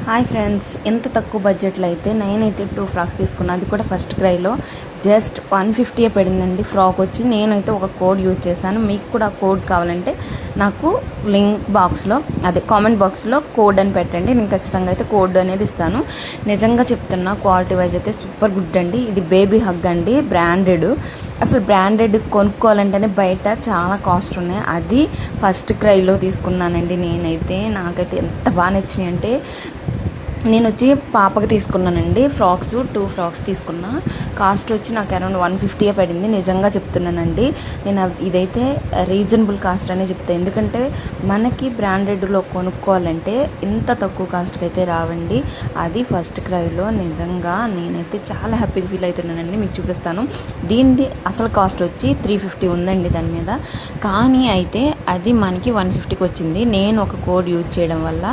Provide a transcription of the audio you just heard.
Hi friends, ఎంత తక్కువ బడ్జెట్లో అయితే నేనైతే 2 ఫ్రాక్స్ తీసుకున్నాను. అది కూడా ఫస్ట్ క్రైలో జస్ట్ 150 పడిందండి ఫ్రాక్ వచ్చి. నేనైతే ఒక కోడ్ యూజ్ చేశాను. మీకు కూడా కోడ్ కావాలంటే నాకు లింక్ బాక్స్లో కామెంట్ బాక్స్లో కోడ్ అని పెట్టండి. నేను ఖచ్చితంగా అయితే కోడ్ అనేది ఇస్తాను. నిజంగా చెప్తున్నా, క్వాలిటీ వైజ్ అయితే సూపర్ గుడ్ అండి. ఇది బేబీ హగ్ అండి, బ్రాండెడ్. అసలు బ్రాండెడ్ కొనుక్కోవాలంటేనే బయట చాలా కాస్ట్ ఉన్నాయి. అది ఫస్ట్ క్రైలో తీసుకున్నానండి. నాకైతే ఎంత బాగా నచ్చినాయి అంటే, నేను వచ్చి పాపకి తీసుకున్నానండి ఫ్రాక్స్, 2 ఫ్రాక్స్ తీసుకున్నా. కాస్ట్ వచ్చి నాకు అరౌండ్ 150 పడింది. నిజంగా చెప్తున్నానండి, నేను ఇదైతే రీజనబుల్ కాస్ట్ అనే చెప్తాను. ఎందుకంటే మనకి బ్రాండెడ్లో కొనుక్కోవాలంటే ఇంత తక్కువ కాస్ట్కి అయితే రావండి. అది ఫస్ట్ క్రైలో. నిజంగా నేనైతే చాలా హ్యాపీగా ఫీల్ అవుతున్నానండి. మీకు చూపిస్తాను. దీనిది అసలు కాస్ట్ వచ్చి 350 ఉందండి దాని మీద. కానీ అయితే అది మనకి 150కి వచ్చింది. నేను ఒక కోడ్ యూజ్ చేయడం వల్ల